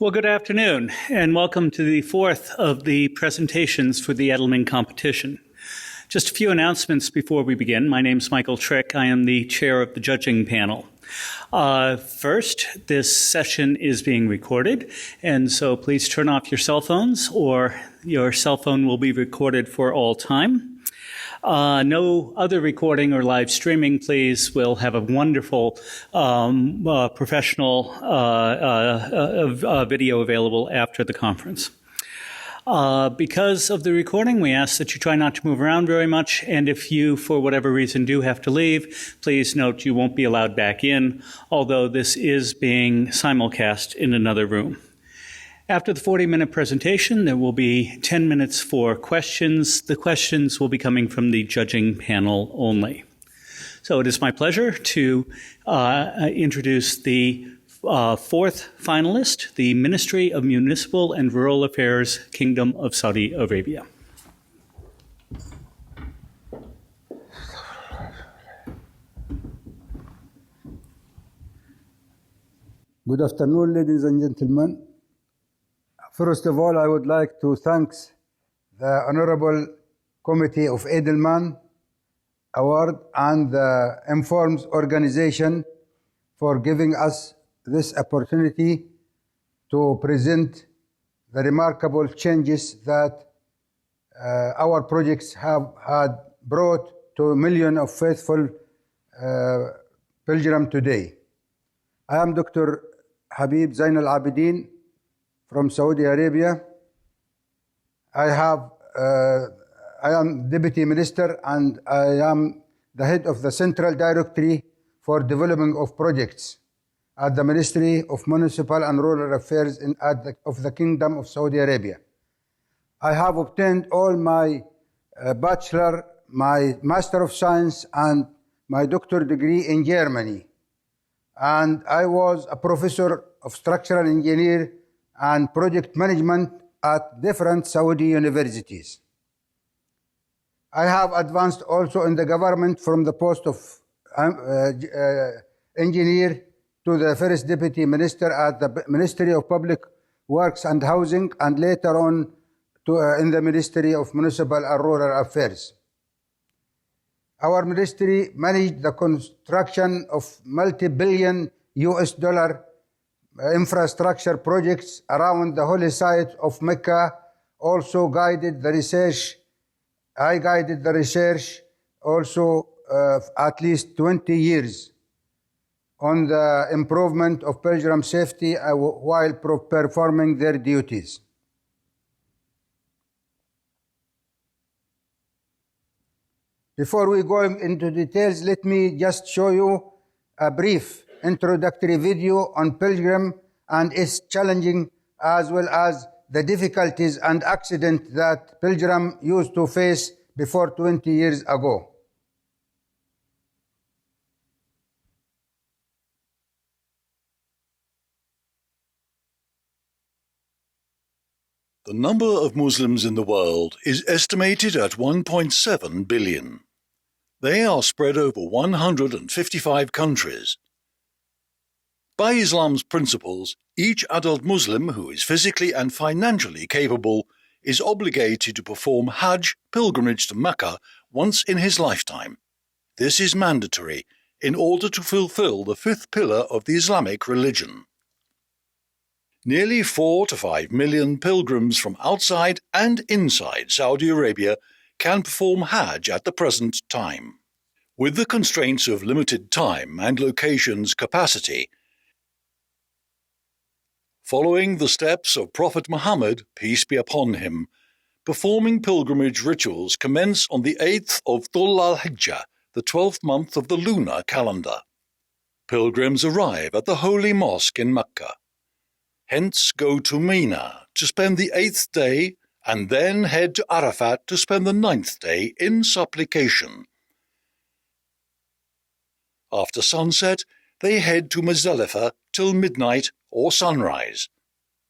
Well, good afternoon, and welcome to the fourth of the presentations for the Edelman competition. Just a few announcements before we begin. My name is Michael Trick. I am the chair of the judging panel. First, this session is being recorded, and so please turn off your cell phones, or your cell phone will be recorded for all time. No other recording or live streaming, please. We'll have a wonderful professional video available after the conference. Because of the recording, we ask that you try not to move around very much, and if you, for whatever reason, do have to leave, please note you won't be allowed back in, although this is being simulcast in another room. After the 40-minute presentation, there will be 10 minutes for questions. The questions will be coming from the judging panel only. So it is my pleasure to introduce the fourth finalist, the Ministry of Municipal and Rural Affairs, Kingdom of Saudi Arabia. Good afternoon, ladies and gentlemen. First of all, I would like to thank the Honorable Committee of Edelman Award and the Informs organization for giving us this opportunity to present the remarkable changes that our projects have had brought to millions of faithful pilgrims today. I am Dr. Habib Zain Al-Abidin from Saudi Arabia. I am Deputy Minister and I am the head of the Central Directory for Development of Projects at the Ministry of Municipal and Rural Affairs of the Kingdom of Saudi Arabia. I have obtained all my bachelor, my Master of Science and my doctor degree in Germany. And I was a professor of structural engineer and project management at different Saudi universities. I have advanced also in the government from the post of engineer to the first deputy minister at the Ministry of Public Works and Housing, and later on in the Ministry of Municipal and Rural Affairs. Our ministry managed the construction of multi-billion US dollar infrastructure projects around the holy site of Mecca, also guided the research. I guided the research also at least 20 years on the improvement of pilgrim safety while performing their duties. Before we go into details, let me just show you a brief introductory video on pilgrim and its challenging as well as the difficulties and accidents that pilgrim used to face before 20 years ago. The number of Muslims in the world is estimated at 1.7 billion. They are spread over 155 countries. By Islam's principles, each adult Muslim who is physically and financially capable is obligated to perform Hajj, pilgrimage to Makkah, once in his lifetime. This is mandatory in order to fulfill the fifth pillar of the Islamic religion. Nearly 4 to 5 million pilgrims from outside and inside Saudi Arabia can perform Hajj at the present time. With the constraints of limited time and location's capacity, following the steps of Prophet Muhammad, peace be upon him, performing pilgrimage rituals commence on the 8th of Dhul al-Hijjah, the 12th month of the lunar calendar. Pilgrims arrive at the Holy Mosque in Makkah. Hence go to Mina to spend the 8th day and then head to Arafat to spend the 9th day in supplication. After sunset, they head to Muzdalifah till midnight or sunrise.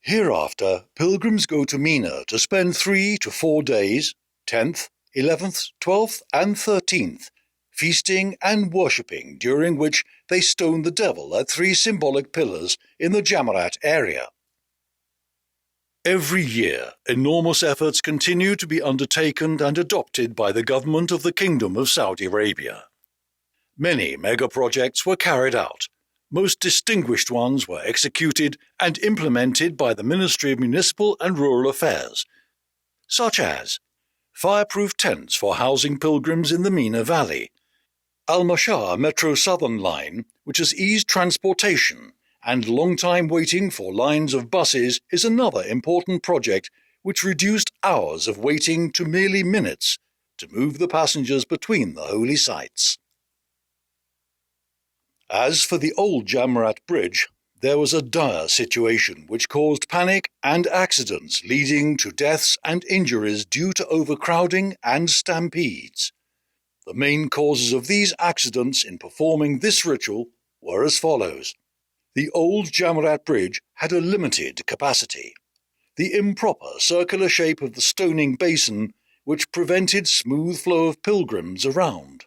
Hereafter, pilgrims go to Mina to spend 3 to 4 days, 10th, 11th, 12th and 13th, feasting and worshipping, during which they stone the devil at 3 symbolic pillars in the Jamarat area. Every year, enormous efforts continue to be undertaken and adopted by the government of the Kingdom of Saudi Arabia. Many mega projects were carried out. Most distinguished ones were executed and implemented by the Ministry of Municipal and Rural Affairs, such as fireproof tents for housing pilgrims in the Mina Valley, Al-Mashar Metro Southern Line, which has eased transportation, and long time waiting for lines of buses is another important project which reduced hours of waiting to merely minutes to move the passengers between the holy sites. As for the old Jamarat bridge, there was a dire situation which caused panic and accidents leading to deaths and injuries due to overcrowding and stampedes. The main causes of these accidents in performing this ritual were as follows. The old Jamarat bridge had a limited capacity. The improper circular shape of the stoning basin, which prevented smooth flow of pilgrims around.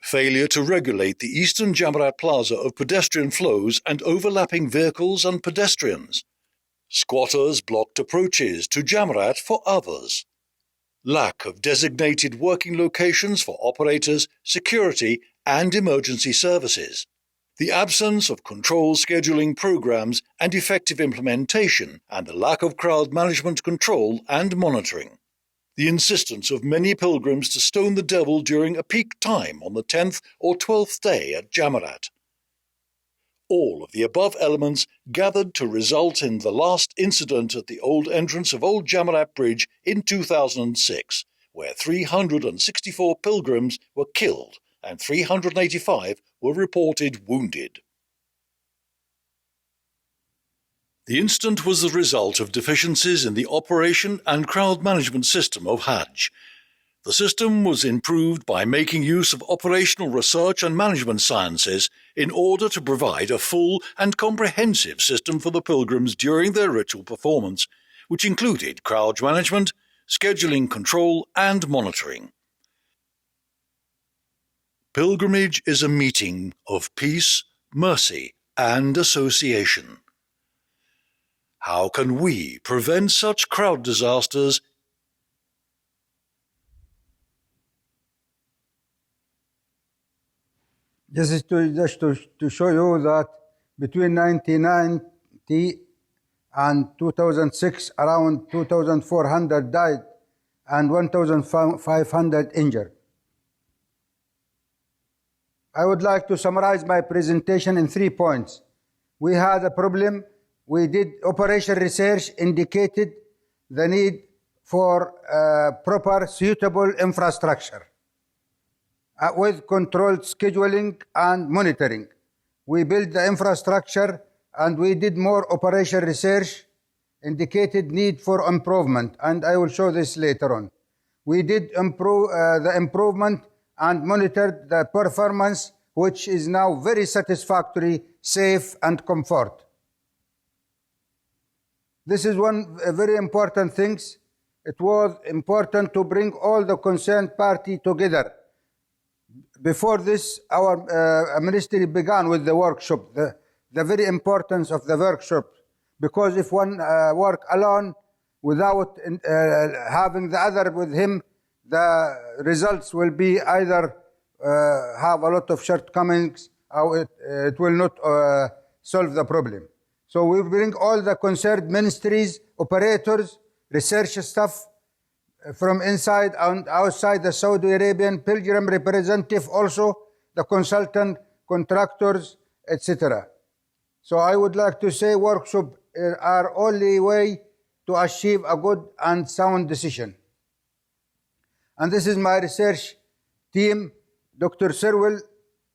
Failure to regulate the eastern Jamarat plaza of pedestrian flows and overlapping vehicles and pedestrians. Squatters blocked approaches to Jamarat for others. Lack of designated working locations for operators, security, and emergency services. The absence of control scheduling programs and effective implementation, and the lack of crowd management control and monitoring. The insistence of many pilgrims to stone the devil during a peak time on the 10th or 12th day at Jamarat. All of the above elements gathered to result in the last incident at the old entrance of Old Jamarat Bridge in 2006, where 364 pilgrims were killed and 385 were reported wounded. The incident was the result of deficiencies in the operation and crowd management system of Hajj. The system was improved by making use of operational research and management sciences in order to provide a full and comprehensive system for the pilgrims during their ritual performance, which included crowd management, scheduling control, and monitoring. Pilgrimage is a meeting of peace, mercy, and association. How can we prevent such crowd disasters? This is to show you that between 1990 and 2006, around 2,400 died and 1,500 injured. I would like to summarize my presentation in 3 points. We had a problem. We did operation research, indicated the need for proper, suitable infrastructure with controlled scheduling and monitoring. We built the infrastructure and we did more operation research, indicated need for improvement, and I will show this later on. We did improve the improvement and monitored the performance, which is now very satisfactory, safe, and comfort. This is one very important thing. It was important to bring all the concerned parties together. Before this, our ministry began with the workshop, the very importance of the workshop, because if one work alone without having the other with him, the results will be either have a lot of shortcomings or it will not solve the problem. So we bring all the concerned ministries, operators, research staff from inside and outside the Saudi Arabian, pilgrim representative also, the consultant, contractors, etc. So I would like to say workshop are only way to achieve a good and sound decision. And this is my research team, Dr. Serwil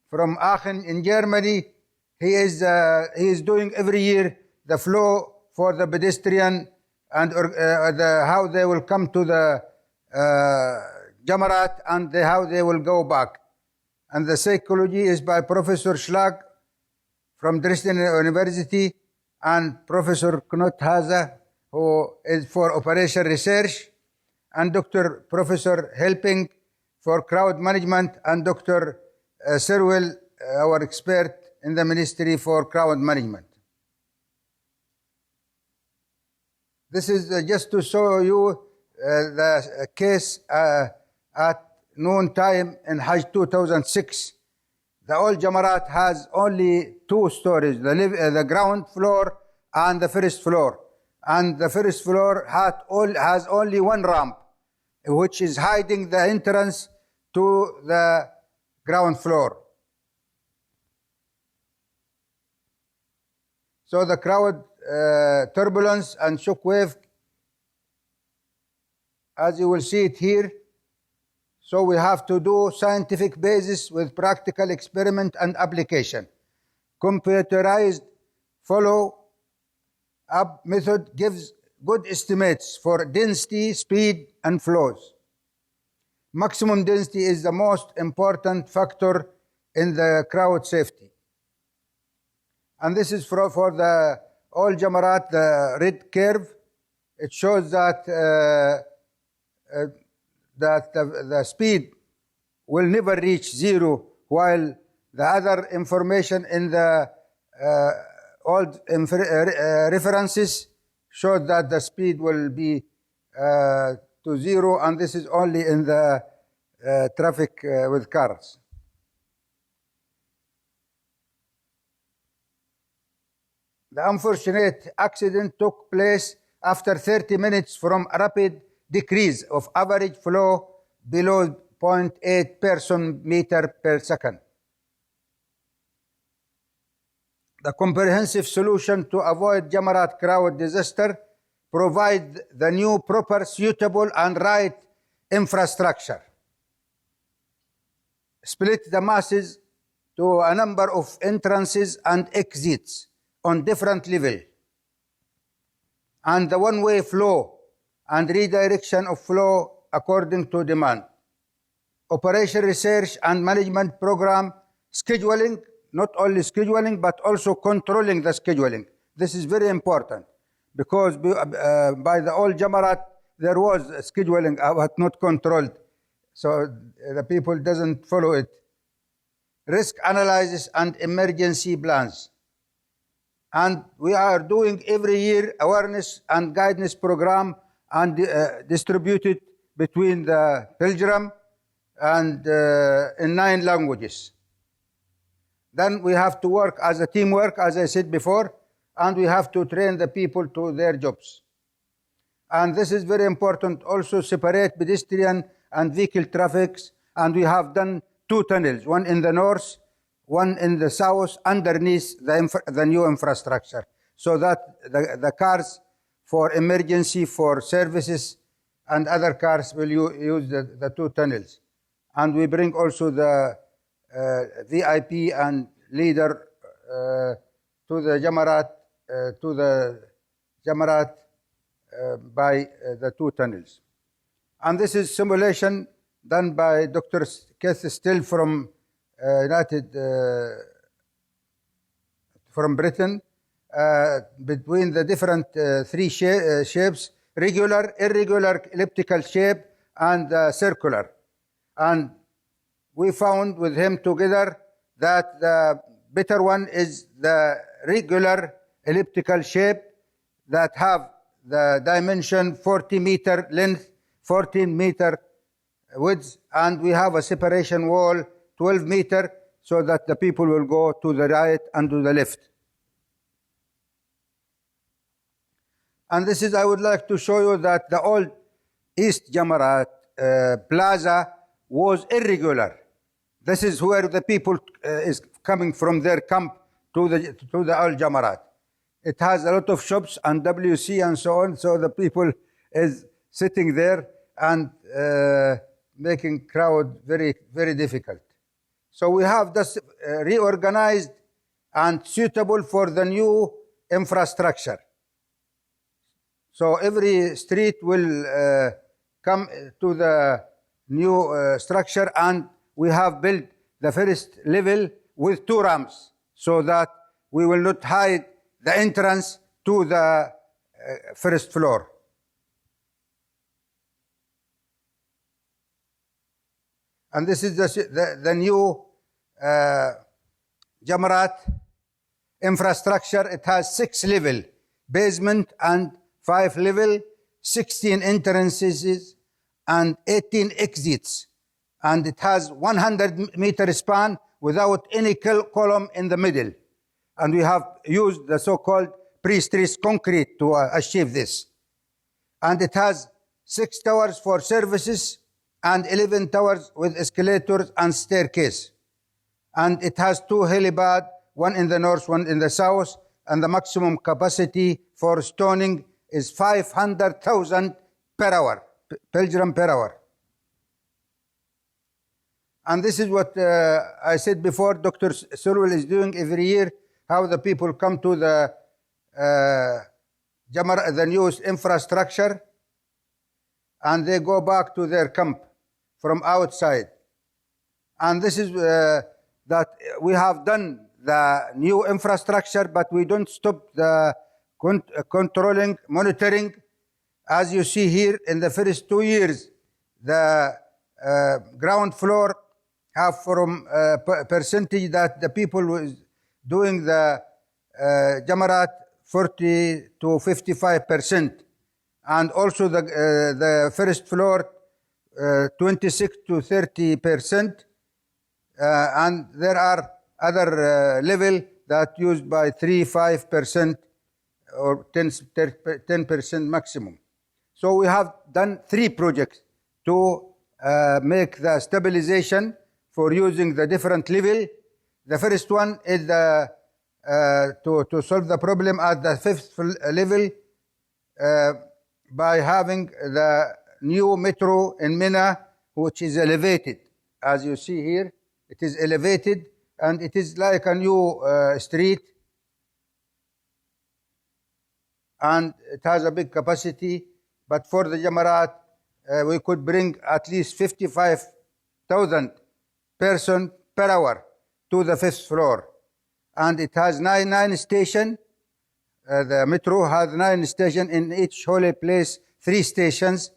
from Aachen in Germany. He is doing every year the flow for the pedestrian and how they will come to the Jamarat and how they will go back. And the psychology is by Professor Schlag from Dresden University and Professor Knut Hase, who is for operation research, and Dr. Professor Helping for crowd management, and Dr. Serwil, our expert in the Ministry for crowd management. This is just to show you the case at noon time in Hajj 2006. The old Jamarat has only 2 stories, the ground floor and the first floor. And the first floor has only 1 ramp, which is hiding the entrance to the ground floor. So the crowd turbulence and shock wave, as you will see it here. So we have to do scientific basis with practical experiment and application. Computerized follow-up method gives good estimates for density, speed, and flows. Maximum density is the most important factor in the crowd safety. And this is for the all Jamarat, the red curve. It shows that the speed will never reach 0, while the other information in the old references showed that the speed will be to 0, and this is only in the traffic with cars. The unfortunate accident took place after 30 minutes from a rapid decrease of average flow below 0.8 person meter per second. The comprehensive solution to avoid Jamarat crowd disaster provide the new proper, suitable, and right infrastructure. Split the masses to a number of entrances and exits on different levels, and the one-way flow and redirection of flow according to demand. Operation research and management program scheduling, not only scheduling but also controlling the scheduling. This is very important because by the old Jamarat there was scheduling but not controlled, so the people doesn't follow it. Risk analysis and emergency plans. And we are doing every year awareness and guidance program and distributed between the Pilgrim and in 9 languages. Then we have to work as a teamwork, as I said before, and we have to train the people to their jobs. And this is very important, also separate pedestrian and vehicle traffics, and we have done 2 tunnels, one in the north, one in the south, underneath the new infrastructure, so that the cars for emergency, for services, and other cars will use the 2 tunnels. And we bring also the VIP and leader to the Jamarat by the 2 tunnels. And this is simulation done by Dr. Keith Still from from Britain, between the different 3 shapes: regular, irregular, elliptical shape, and circular. And we found with him together that the better one is the regular elliptical shape that have the dimension 40 meter length, 14 meter width, and we have a separation wall 12 meter, so that the people will go to the right and to the left. And this is, I would like to show you that the old East Jamarat plaza was irregular. This is where the people is coming from their camp to the old Jamarat. It has a lot of shops and WC and so on, so the people is sitting there and making crowd very, very difficult. So we have this reorganized and suitable for the new infrastructure. So every street will come to the new structure, and we have built the first level with 2 ramps, so that we will not hide the entrance to the first floor. And this is the new Jamarat infrastructure. It has 6 levels, basement and 5 levels, 16 entrances, and 18 exits. And it has 100-meter span without any column in the middle. And we have used the so-called pre-stressed concrete to achieve this. And it has 6 towers for services and 11 towers with escalators and staircase. And it has 2 helipads, one in the north, one in the south, and the maximum capacity for stoning is 500,000 per hour, pilgrim per hour. And this is what I said before, Dr. Sulwell is doing every year, how the people come to the Jamarat, the new infrastructure, and they go back to their camp from outside. And this is that we have done the new infrastructure, but we don't stop the controlling, monitoring. As you see here, in the first 2 years, the ground floor have from percentage that the people was doing the Jamarat 40 to 55%, and also the first floor 26 to 30%, and there are other level that used by 3-5% or 10% maximum. So we have done 3 projects to make the stabilization for using the different level. The first one is to solve the problem at the 5th level by having the new metro in Mina, which is elevated. As you see here, it is elevated, and it is like a new street, and it has a big capacity. But for the Jamarat, we could bring at least 55,000 persons per hour to the 5th floor. And it has nine stations. The metro has 9 stations. In each holy place, 3 stations.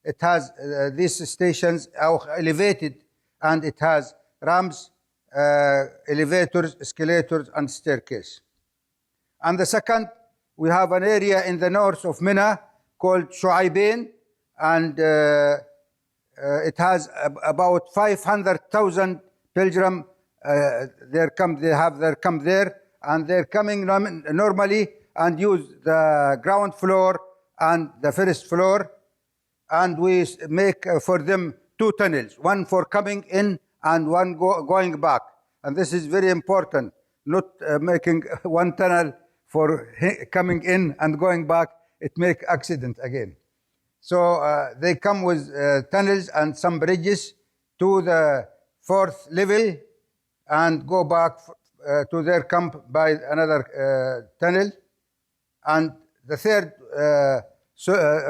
It has these stations are elevated, and it has ramps, elevators, escalators, and staircase. And the second, we have an area in the north of Mina called Shu'aibain, and it has about 500,000 pilgrims. They have their camp there, and they're coming normally and use the ground floor and the first floor, and we make for them 2 tunnels, one for coming in and one going back. And this is very important, not making one tunnel for coming in and going back. It make accident again. So they come with tunnels and some bridges to the 4th level and go back to their camp by another tunnel. And the third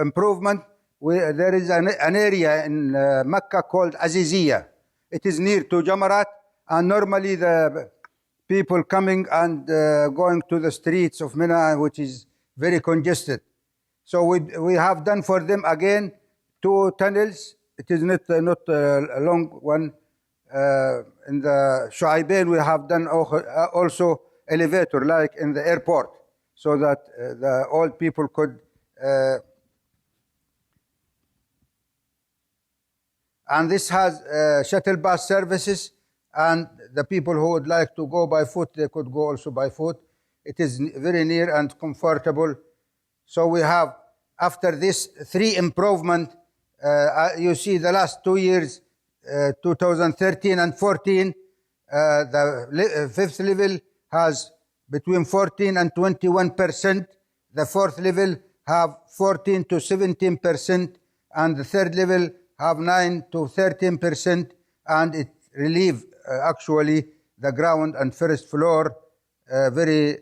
improvement, there is an area in Makkah called Aziziyah. It is near to Jamarat, and normally the people coming and going to the streets of Mina, which is very congested. So we have done for them again 2 tunnels. It is not a long one. In the Shu'aibain, we have done also elevator, like in the airport, so that the old people could. And this has shuttle bus services, and the people who would like to go by foot, they could go also by foot. It is very near and comfortable. So we have, after this 3 improvement, you see the last 2 years, 2013 and 14, the 5th level has between 14 and 21%. The 4th level have 14 to 17%, and the 3rd level have 9 to 13%, and it relieve actually the ground and first floor very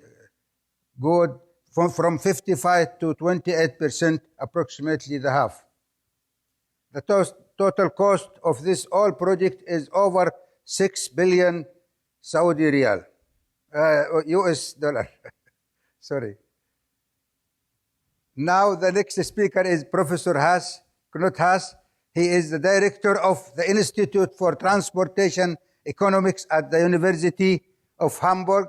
good, from 55 to 28%, approximately the half. The total cost of this whole project is over 6 billion Saudi riyal, US dollar. Sorry. Now the next speaker is Professor Knut Haas. He is the director of the Institute for Transportation Economics at the University of Hamburg.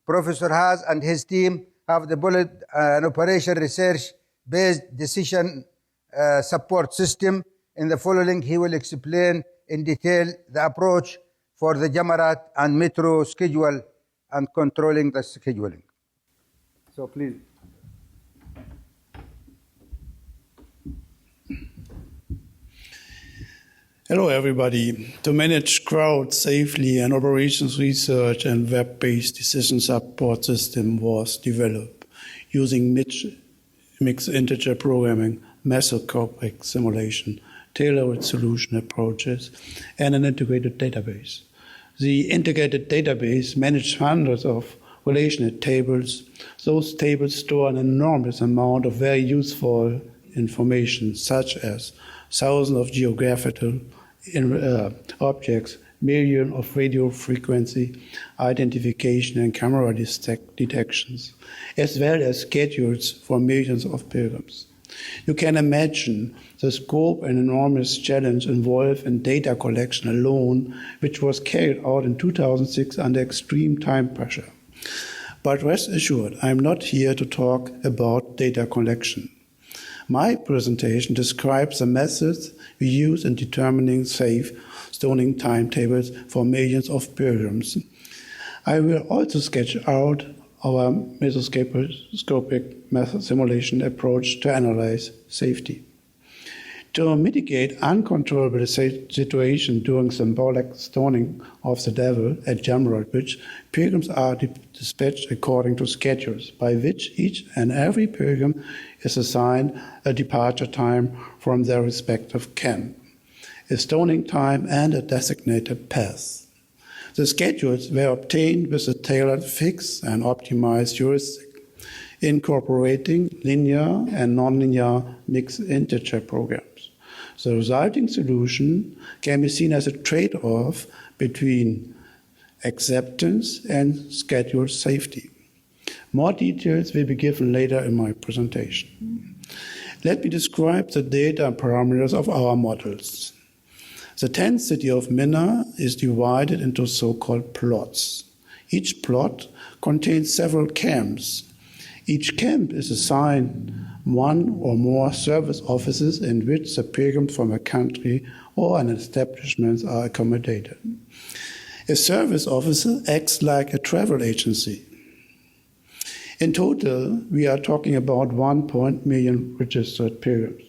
Professor Haas and his team have developed an operation research based decision support system. In the following, he will explain in detail the approach for the Jamarat and metro schedule and controlling the scheduling. So please. Hello, everybody. To manage crowds safely, an operations research and web-based decision support system was developed using mixed integer programming, mesoscopic simulation, tailored solution approaches, and an integrated database. The integrated database managed hundreds of relational tables. Those tables store an enormous amount of very useful information, such as thousands of geographical objects, millions of radio frequency identification and camera detections, as well as schedules for millions of pilgrims. You can imagine the scope and enormous challenge involved in data collection alone, which was carried out in 2006 under extreme time pressure. But rest assured, I'm not here to talk about data collection. My presentation describes the methods we use in determining safe stoning timetables for millions of pilgrims. I will also sketch out our mesoscopic method simulation approach to analyze safety. To mitigate uncontrollable situation during symbolic stoning of the devil at Jamarat, which pilgrims are dispatched according to schedules, by which each and every pilgrim is assigned a departure time from their respective camp, a stoning time, and a designated path. The schedules were obtained with a tailored fixed and optimized heuristic, incorporating linear and nonlinear mixed integer programs. The resulting solution can be seen as a trade-off between acceptance and schedule safety. More details will be given later in my presentation. Let me describe the data parameters of our models. The tent city of Mina is divided into so-called plots. Each plot contains several camps. Each camp is assigned one or more service offices in which the pilgrims from a country or an establishment are accommodated. A service officer acts like a travel agency. In total, we are talking about 1 million registered pilgrims,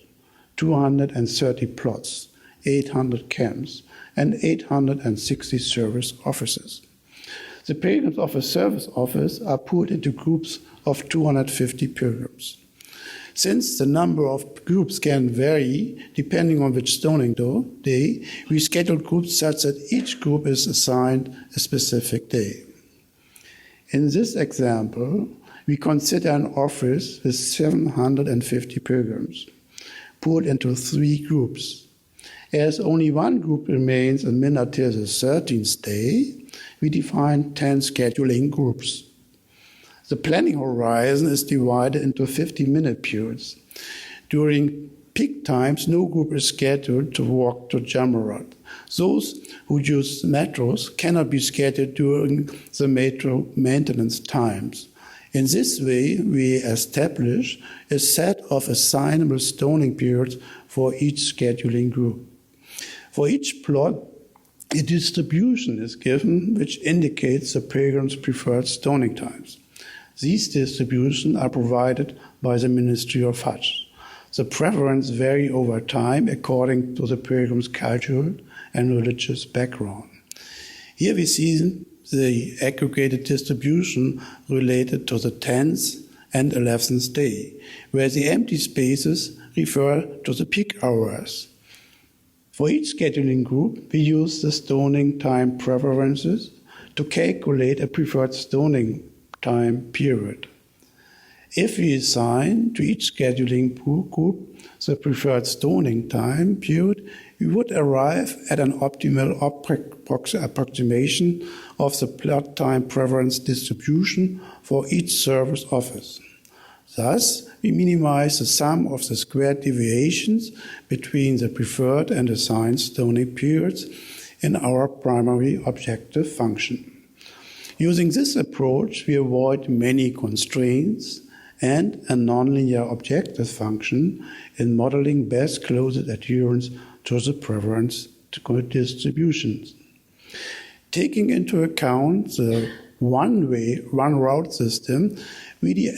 230 plots, 800 camps, and 860 service offices. The pilgrims of a service office are put into groups of 250 pilgrims. Since the number of groups can vary depending on which stoning day, we schedule groups such that each group is assigned a specific day. In this example, we consider an office with 750 pilgrims, put into 3 groups. As only one group remains in Mina till the 13th day, we define 10 scheduling groups. The planning horizon is divided into 50-minute periods. During peak times, no group is scheduled to walk to Jamarat. Those who use metros cannot be scheduled during the metro maintenance times. In this way, we establish a set of assignable stoning periods for each scheduling group. For each plot, a distribution is given which indicates the pilgrim's preferred stoning times. These distributions are provided by the Ministry of Hajj. The preferences vary over time according to the pilgrim's cultural and religious background. Here we see the aggregated distribution related to the 10th and 11th day, where the empty spaces refer to the peak hours. For each scheduling group, we use the stoning time preferences to calculate a preferred stoning time period. If we assign to each scheduling group the preferred stoning time period, we would arrive at an optimal approximation of the plot time preference distribution for each service office. Thus, we minimize the sum of the squared deviations between the preferred and assigned stoning periods in our primary objective function. Using this approach, we avoid many constraints and a nonlinear objective function in modeling best closest adherence to the preference distributions. Taking into account the one-route system, we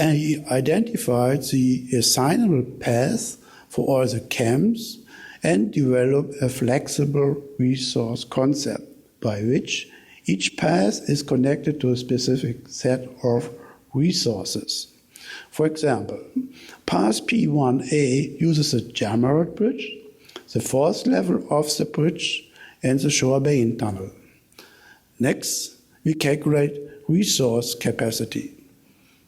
identified the assignable path for all the camps and developed a flexible resource concept by which each path is connected to a specific set of resources. For example, path P1A uses the Jamarat bridge, the fourth level of the bridge, and the Shore Bain tunnel. Next, we calculate resource capacity.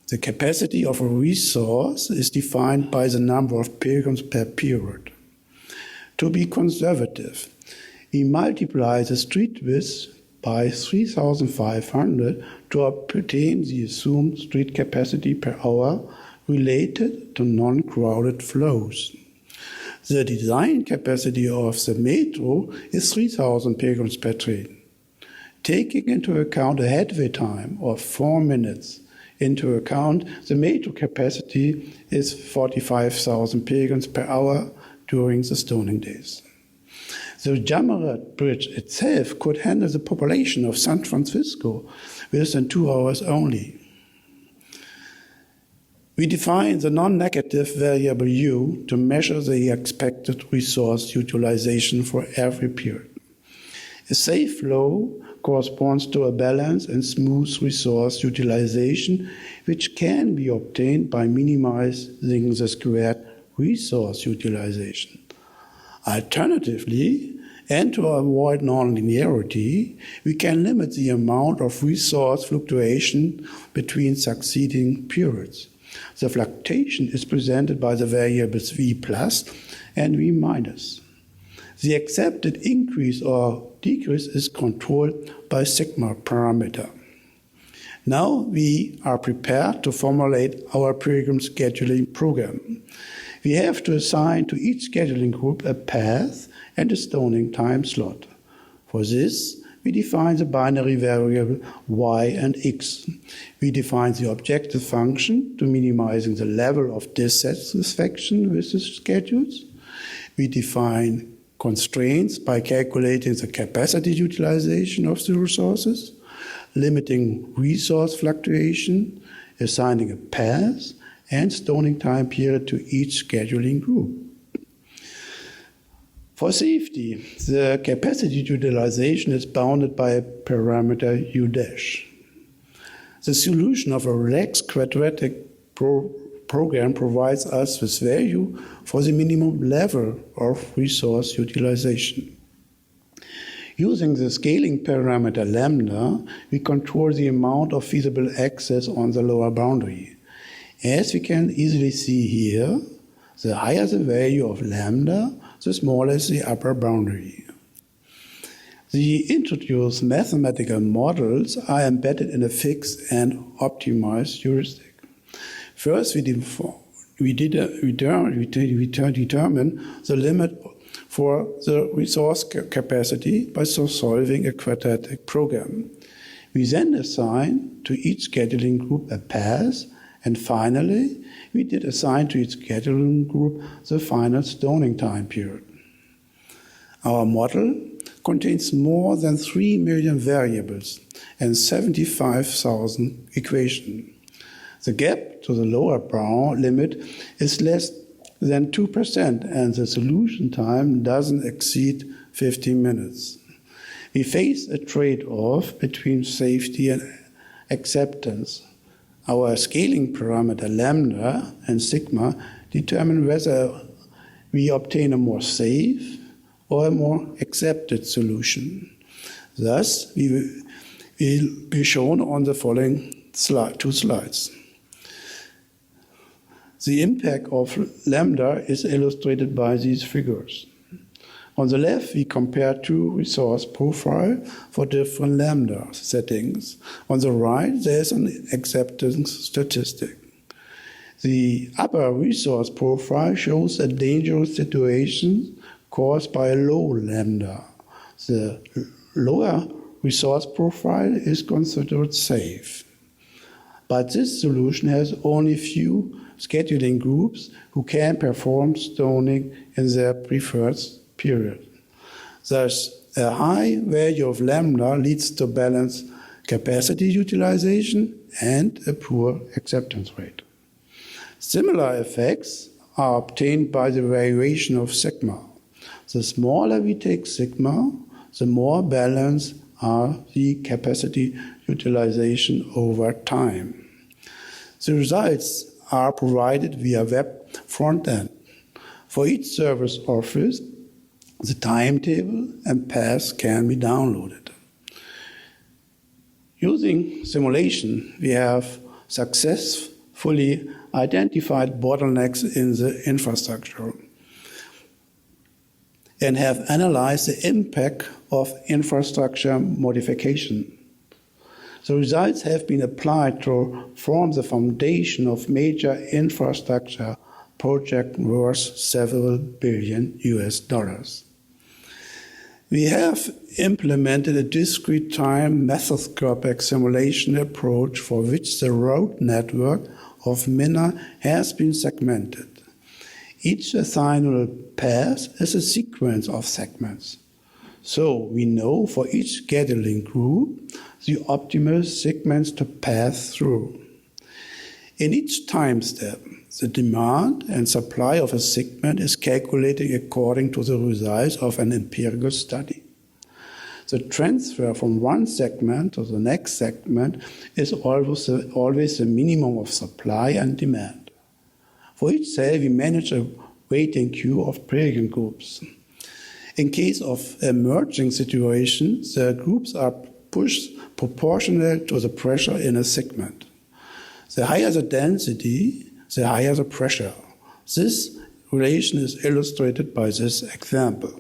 The capacity of a resource is defined by the number of pilgrims per period. To be conservative, we multiply the street width by 3,500 to obtain the assumed street capacity per hour related to non-crowded flows. The design capacity of the metro is 3,000 pilgrims per train. Taking into account a headway time of 4 minutes into account, the metro capacity is 45,000 pilgrims per hour during the stoning days. The Jamarat bridge itself could handle the population of San Francisco within 2 hours only. We define the non-negative variable U to measure the expected resource utilization for every period. A safe flow corresponds to a balanced and smooth resource utilization, which can be obtained by minimizing the squared resource utilization. Alternatively, and to avoid nonlinearity, we can limit the amount of resource fluctuation between succeeding periods. The fluctuation is presented by the variables V plus and V minus. The accepted increase or decrease is controlled by sigma parameter. Now we are prepared to formulate our pilgrim scheduling program. We have to assign to each scheduling group a path and a stoning time slot. For this, we define the binary variable y and x. We define the objective function to minimizing the level of dissatisfaction with the schedules. We define constraints by calculating the capacity utilization of the resources, limiting resource fluctuation, assigning a path, and stoning time period to each scheduling group. For safety, the capacity utilization is bounded by a parameter U dash. The solution of a relaxed quadratic program provides us with value for the minimum level of resource utilization. Using the scaling parameter lambda, we control the amount of feasible access on the lower boundary. As we can easily see here, the higher the value of lambda, the smaller is the upper boundary. The introduced mathematical models are embedded in a fixed and optimized heuristic. First, we determine the limit for the resource capacity by solving a quadratic program. We then assign to each scheduling group a path, and finally, we did assign to each scheduling group the final stoning time period. Our model contains more than 3 million variables and 75,000 equations. The gap to the lower bound limit is less than 2%, and the solution time doesn't exceed 15 minutes. We face a trade-off between safety and acceptance. Our scaling parameter lambda and sigma determine whether we obtain a more safe or a more accepted solution. Thus, we will be shown on the following two slides. The impact of lambda is illustrated by these figures. On the left, we compare two resource profiles for different lambda settings. On the right, there is an acceptance statistic. The upper resource profile shows a dangerous situation caused by a low lambda. The lower resource profile is considered safe. But this solution has only few scheduling groups who can perform stoning in their preferred period. Thus, a high value of lambda leads to balanced capacity utilization and a poor acceptance rate. Similar effects are obtained by the variation of sigma. The smaller we take sigma, the more balanced are the capacity utilization over time. The results are provided via web front-end. For each service office, the timetable and paths can be downloaded. Using simulation, we have successfully identified bottlenecks in the infrastructure and have analyzed the impact of infrastructure modification. The results have been applied to form the foundation of major infrastructure projects worth several billion US. We have implemented a discrete time methoscopic simulation approach for which the road network of Minna has been segmented. Each assignable path is a sequence of segments. So we know for each scheduling group the optimal segments to pass through. In each time step, the demand and supply of a segment is calculated according to the results of an empirical study. The transfer from one segment to the next segment is always the minimum of supply and demand. For each cell, we manage a waiting queue of pilgrim groups. In case of emerging situations, the groups are pushed proportional to the pressure in a segment. The higher the density, the higher the pressure. This relation is illustrated by this example.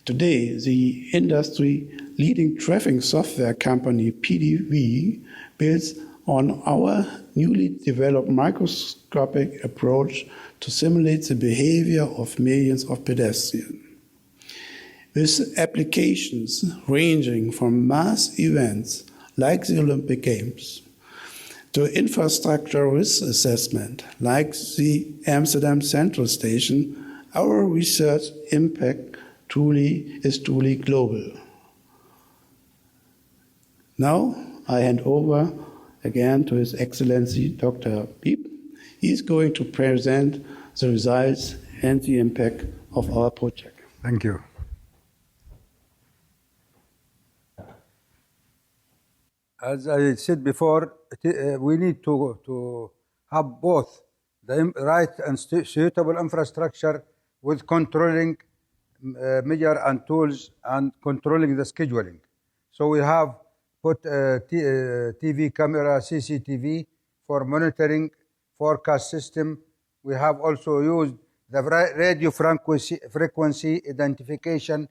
Today, the industry-leading traffic software company PDV builds on our newly developed microscopic approach to simulate the behavior of millions of pedestrians. With applications ranging from mass events like the Olympic Games to infrastructure risk assessment like the Amsterdam Central Station, our research impact is truly global. Now I hand over again to His Excellency Dr. Habib. He is going to present the results and the impact of our project. Thank you. As I said before, we need to have both the right and suitable infrastructure with controlling measure and tools and controlling the scheduling. So we have put TV camera, CCTV for monitoring, forecast system. We have also used the radio frequency identification.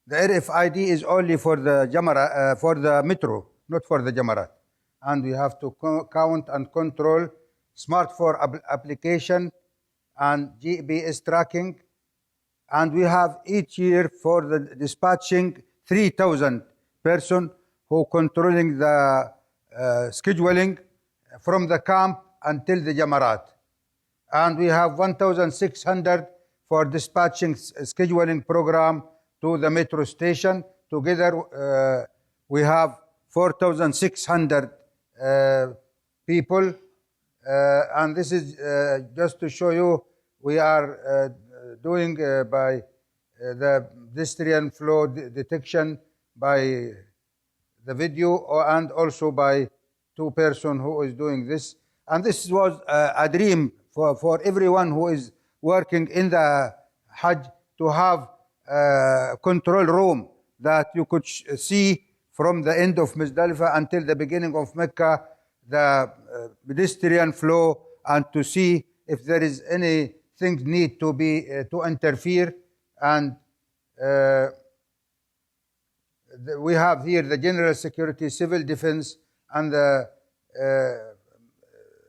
The RFID is only for the Jamarat, for the metro, not for the Jamarat. And we have to count and control smartphone application and GPS tracking. And we have each year for the dispatching 3,000 persons who controlling the scheduling from the camp until the Jamarat. And we have 1,600 for dispatching scheduling program to the metro station. Together we have 4,600 people. And this is just to show you we are doing by the pedestrian flow detection by the video and also by two persons who is doing this. And this was a dream for everyone who is working in the Hajj to have a control room that you could see from the end of Muzdalifah until the beginning of Mecca, the pedestrian flow, and to see if there is anything need to be to interfere. And we have here the general security, civil defense, and the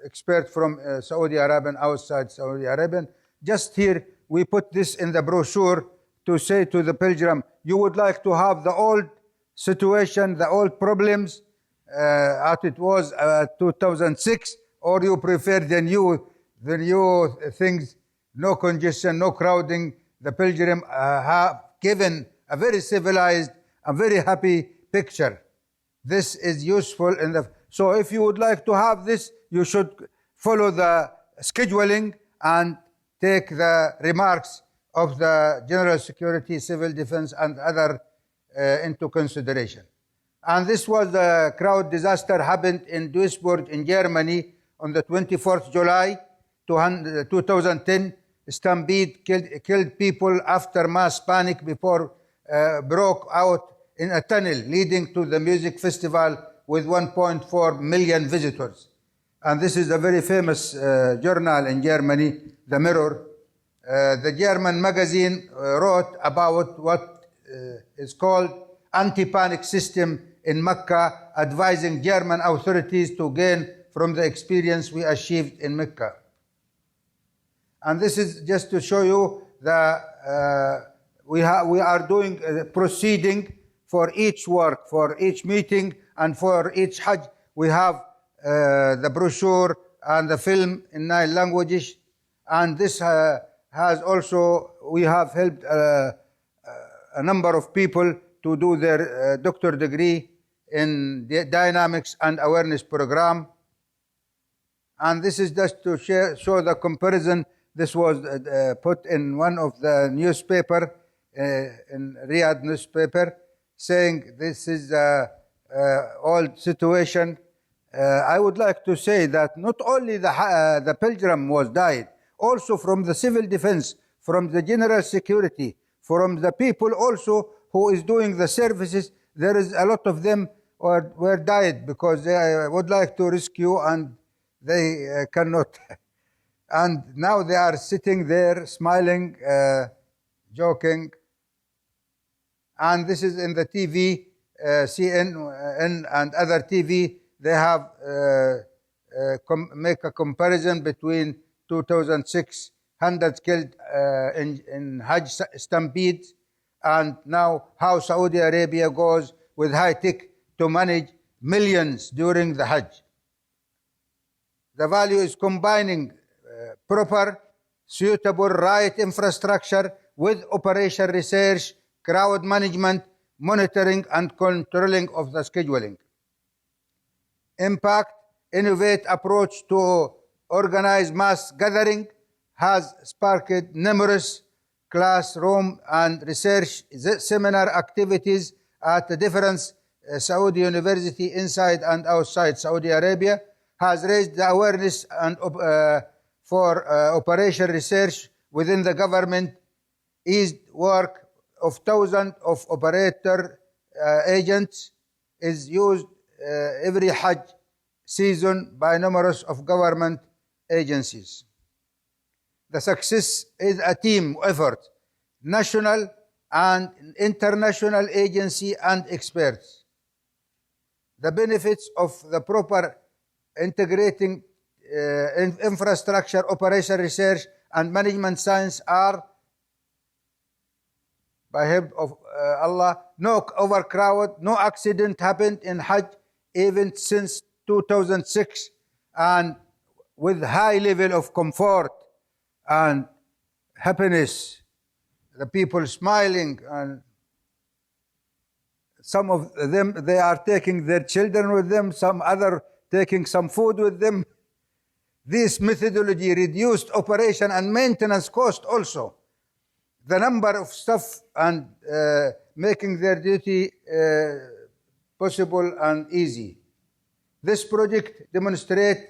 expert from Saudi Arabia and outside Saudi Arabia. Just here, we put this in the brochure to say to the pilgrim, you would like to have the old situation, the old problems as it was 2006, or you prefer the new things, no congestion, no crowding? The Pilgrim have given a very civilized and very happy picture. This is useful so if you would like to have this, you should follow the scheduling and take the remarks of the General Security, Civil Defense, and other into consideration. And this was the crowd disaster happened in Duisburg in Germany on the 24th July 2010. Stampede killed people after mass panic before broke out in a tunnel leading to the music festival with 1.4 million visitors. And this is a very famous journal in Germany, The Mirror. The German magazine wrote about what is called anti-panic system in Makkah, advising German authorities to gain from the experience we achieved in Makkah. And this is just to show you that we are doing proceeding for each work, for each meeting, and for each Hajj. We have the brochure and the film in 9 languages. And this has also, we have helped a number of people to do their doctor degree in the dynamics and awareness program. And this is just to show the comparison. This was put in one of the newspaper, in Riyadh newspaper, saying this is old situation. I would like to say that not only the Pilgrim was died, also from the civil defense, from the general security, from the people also who is doing the services. There is a lot of them were died because they would like to rescue and they cannot. And now they are sitting there smiling, joking. And this is in the TV, CNN and other TV. They have make a comparison between 2006, hundreds killed in Hajj stampedes, and now how Saudi Arabia goes with high tech to manage millions during the Hajj. The value is combining proper, suitable, right infrastructure with operation research, crowd management, monitoring, and controlling of the scheduling. Impact, innovate approach to organized mass gathering has sparked numerous classroom and research seminar activities at the different Saudi university inside and outside Saudi Arabia, has raised the awareness and for operation research within the government, eased work of thousands of operator agents, is used every Hajj season by numerous of government agencies. The success is a team effort, national and international agency and experts. The benefits of the proper integrating infrastructure, operation research, and management science are, by help of Allah, no overcrowd, no accident happened in Hajj even since 2006, and with high level of comfort and happiness, the people smiling, and some of them, they are taking their children with them, some other taking some food with them. This methodology reduced operation and maintenance cost also. The number of staff and making their duty possible and easy. This project demonstrates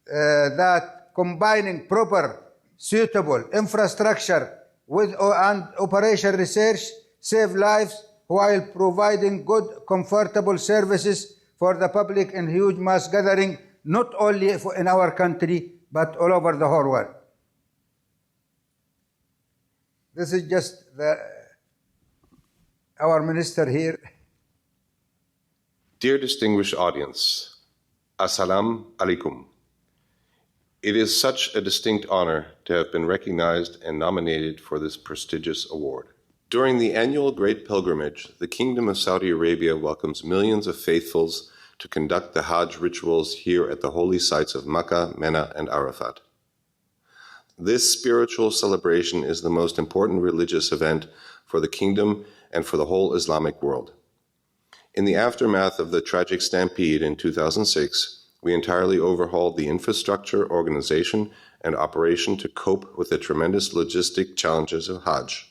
that combining proper, suitable infrastructure with and operation research save lives while providing good, comfortable services for the public in huge mass gathering, not only in our country, but all over the whole world. This is just our minister here. Dear distinguished audience, Assalamu alaikum. It is such a distinct honor to have been recognized and nominated for this prestigious award. During the annual Great Pilgrimage, the Kingdom of Saudi Arabia welcomes millions of faithfuls to conduct the Hajj rituals here at the holy sites of Makkah, Mina, and Arafat. This spiritual celebration is the most important religious event for the kingdom and for the whole Islamic world. In the aftermath of the tragic stampede in 2006, we entirely overhauled the infrastructure, organization, and operation to cope with the tremendous logistic challenges of Hajj.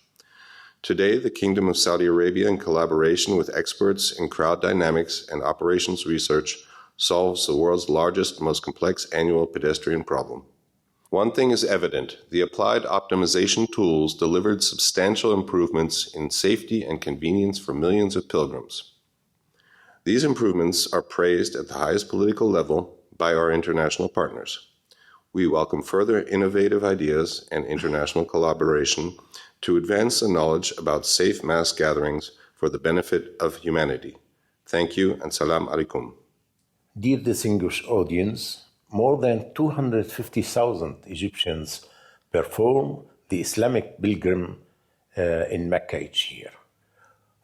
Today, the Kingdom of Saudi Arabia, in collaboration with experts in crowd dynamics and operations research, solves the world's largest, most complex annual pedestrian problem. One thing is evident: the applied optimization tools delivered substantial improvements in safety and convenience for millions of pilgrims. These improvements are praised at the highest political level by our international partners. We welcome further innovative ideas and international collaboration to advance the knowledge about safe mass gatherings for the benefit of humanity. Thank you, and salam alaikum. Dear distinguished audience, more than 250,000 Egyptians perform the Islamic pilgrim in Mecca each year.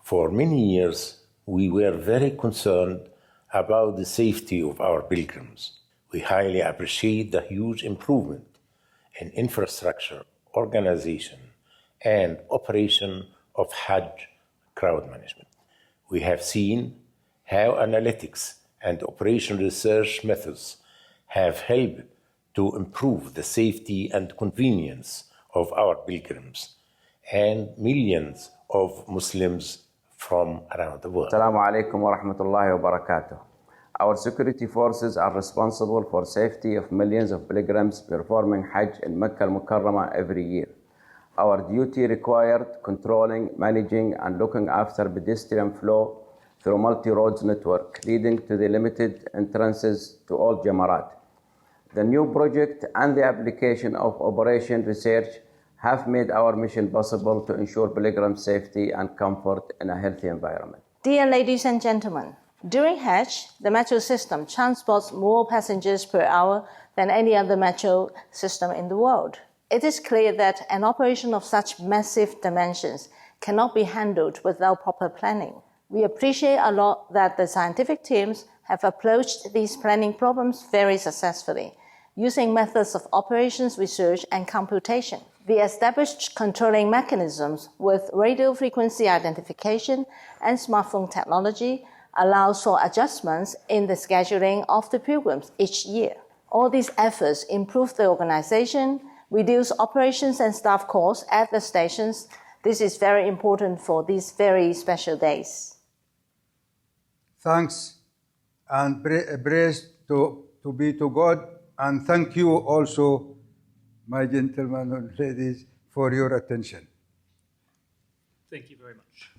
For many years, we were very concerned about the safety of our pilgrims. We highly appreciate the huge improvement in infrastructure, organization, and operation of Hajj crowd management. We have seen how analytics and operation research methods have helped to improve the safety and convenience of our pilgrims and millions of Muslims from around the world. Assalamu alaikum wa rahmatullahi wa barakatuh. Our security forces are responsible for safety of millions of pilgrims performing Hajj in Makkah al-Mukarramah every year. Our duty required controlling, managing, and looking after pedestrian flow through multi-roads network, leading to the limited entrances to all Jamarat. The new project and the application of operation research have made our mission possible to ensure pilgrim safety and comfort in a healthy environment. Dear ladies and gentlemen, during Hajj, the metro system transports more passengers per hour than any other metro system in the world. It is clear that an operation of such massive dimensions cannot be handled without proper planning. We appreciate a lot that the scientific teams have approached these planning problems very successfully, using methods of operations research and computation. The established controlling mechanisms with radio frequency identification and smartphone technology allows for adjustments in the scheduling of the pilgrims each year. All these efforts improve the organization, reduce operations and staff costs at the stations. This is very important for these very special days. Thanks and praise to be to God, and thank you also, my gentlemen and ladies, for your attention. Thank you very much.